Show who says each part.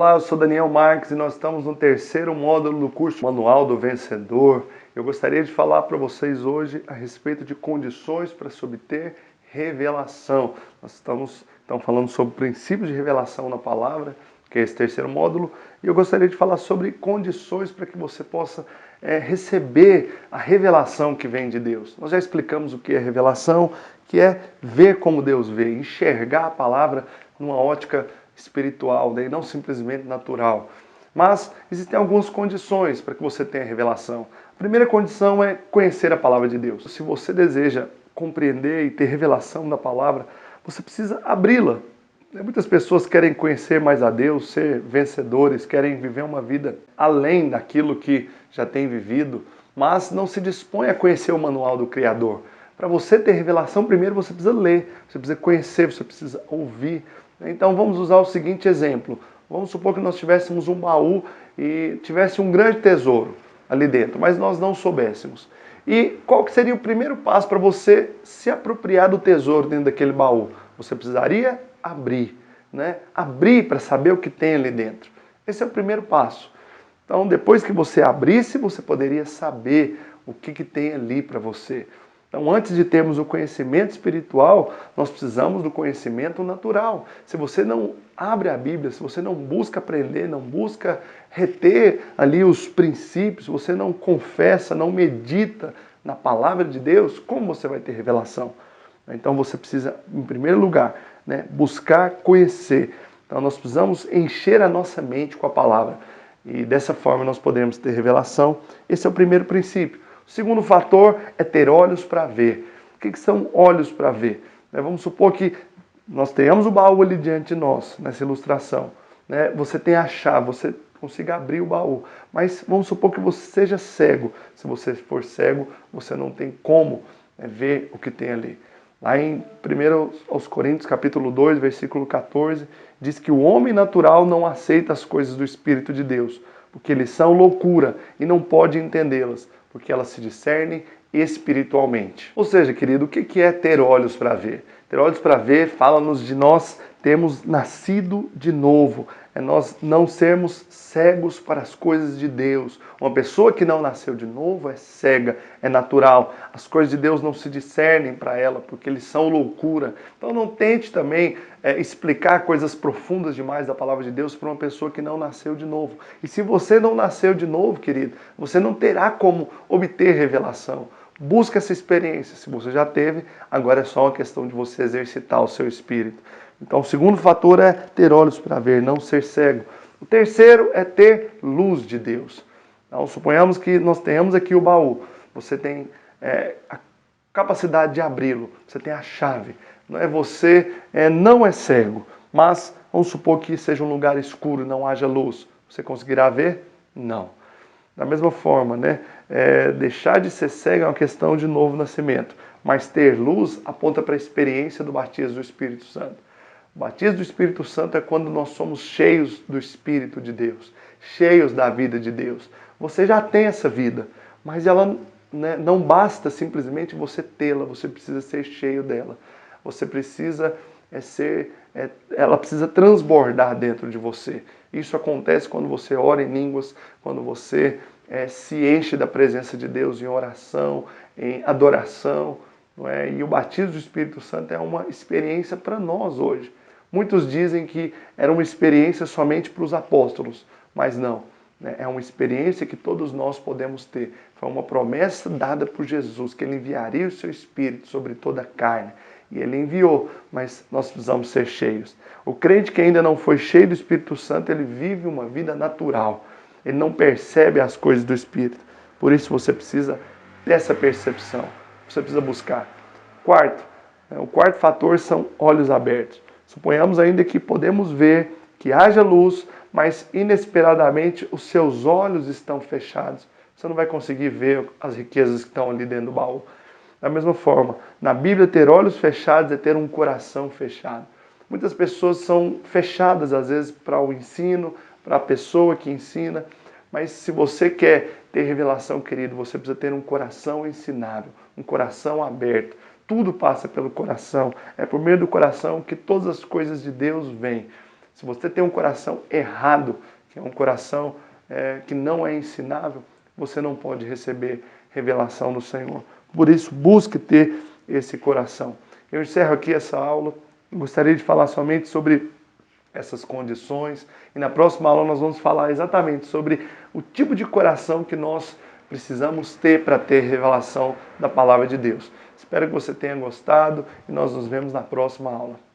Speaker 1: Olá, eu sou Daniel Marques e nós estamos no terceiro módulo do curso Manual do Vencedor. Eu gostaria de falar para vocês hoje a respeito de condições para se obter revelação. Nós estamos então falando sobre princípios de revelação na palavra, que é esse terceiro módulo, e eu gostaria de falar sobre condições para que você possa receber a revelação que vem de Deus. Nós já explicamos o que é revelação, que é ver como Deus vê, enxergar a palavra numa ótica espiritual, né? E não simplesmente natural. Mas existem algumas condições para que você tenha revelação. A primeira condição é conhecer a palavra de Deus. Se você deseja compreender e ter revelação da palavra, você precisa abri-la. Muitas pessoas querem conhecer mais a Deus, ser vencedores, querem viver uma vida além daquilo que já tem vivido, mas não se dispõe a conhecer o manual do Criador. Para você ter revelação, primeiro você precisa ler, você precisa conhecer, você precisa ouvir. Então vamos usar o seguinte exemplo. Vamos supor que nós tivéssemos um baú e tivesse um grande tesouro ali dentro, mas nós não soubéssemos. E qual que seria o primeiro passo para você se apropriar do tesouro dentro daquele baú? Você precisaria abrir, né? Abrir para saber o que tem ali dentro. Esse é o primeiro passo. Então, depois que você abrisse, você poderia saber o que tem ali para você. Então, antes de termos o conhecimento espiritual, nós precisamos do conhecimento natural. Se você não abre a Bíblia, se você não busca aprender, não busca reter ali os princípios, você não confessa, não medita na palavra de Deus, como você vai ter revelação? Então, você precisa, em primeiro lugar, né, buscar conhecer. Então, nós precisamos encher a nossa mente com a palavra. E dessa forma nós podemos ter revelação. Esse é o primeiro princípio. O segundo fator é ter olhos para ver. O que são olhos para ver? Vamos supor que nós tenhamos o baú ali diante de nós, nessa ilustração. Você tem a chave, você consiga abrir o baú. Mas vamos supor que você seja cego. Se você for cego, você não tem como ver o que tem ali. Lá em 1 Coríntios, capítulo 2, versículo 14, diz que o homem natural não aceita as coisas do Espírito de Deus, porque eles são loucura e não pode entendê-las, porque elas se discernem espiritualmente. Ou seja, querido, o que é ter olhos para ver? Ter olhos para ver fala-nos de nós termos nascido de novo. É nós não sermos cegos para as coisas de Deus. Uma pessoa que não nasceu de novo é cega, é natural. As coisas de Deus não se discernem para ela, porque eles são loucura. Então não tente também explicar coisas profundas demais da palavra de Deus para uma pessoa que não nasceu de novo. E se você não nasceu de novo, querido, você não terá como obter revelação. Busca essa experiência. Se você já teve, agora é só uma questão de você exercitar o seu espírito. Então, o segundo fator é ter olhos para ver, não ser cego. O terceiro é ter luz de Deus. Então, suponhamos que nós tenhamos aqui o baú. Você tem a capacidade de abri-lo. Você tem a chave. Você não é cego, mas vamos supor que seja um lugar escuro, não haja luz. Você conseguirá ver? Não. Da mesma forma, deixar de ser cego é uma questão de novo nascimento. Mas ter luz aponta para a experiência do batismo do Espírito Santo. O batismo do Espírito Santo é quando nós somos cheios do Espírito de Deus, cheios da vida de Deus. Você já tem essa vida, mas ela não basta simplesmente você tê-la, você precisa ser cheio dela. Você precisa ela precisa transbordar dentro de você. Isso acontece quando você ora em línguas, quando você se enche da presença de Deus em oração, em adoração. E o batismo do Espírito Santo é uma experiência para nós hoje. Muitos dizem que era uma experiência somente para os apóstolos, mas não. É uma experiência que todos nós podemos ter. Foi uma promessa dada por Jesus, que Ele enviaria o seu Espírito sobre toda a carne. E Ele enviou, mas nós precisamos ser cheios. O crente que ainda não foi cheio do Espírito Santo, ele vive uma vida natural. Ele não percebe as coisas do Espírito. Por isso você precisa dessa percepção. Você precisa buscar. O quarto fator são olhos abertos. Suponhamos ainda que podemos ver que haja luz, mas inesperadamente os seus olhos estão fechados. Você não vai conseguir ver as riquezas que estão ali dentro do baú. Da mesma forma, na Bíblia, ter olhos fechados é ter um coração fechado. Muitas pessoas são fechadas, às vezes, para o ensino, para a pessoa que ensina. Mas se você quer ter revelação, querido, você precisa ter um coração ensinável, um coração aberto. Tudo passa pelo coração. É por meio do coração que todas as coisas de Deus vêm. Se você tem um coração errado, que é um coração que não é ensinável, você não pode receber revelação do Senhor. Por isso, busque ter esse coração. Eu encerro aqui essa aula. Gostaria de falar somente sobre essas condições. E na próxima aula nós vamos falar exatamente sobre o tipo de coração que nós precisamos ter para ter revelação da palavra de Deus. Espero que você tenha gostado e nós nos vemos na próxima aula.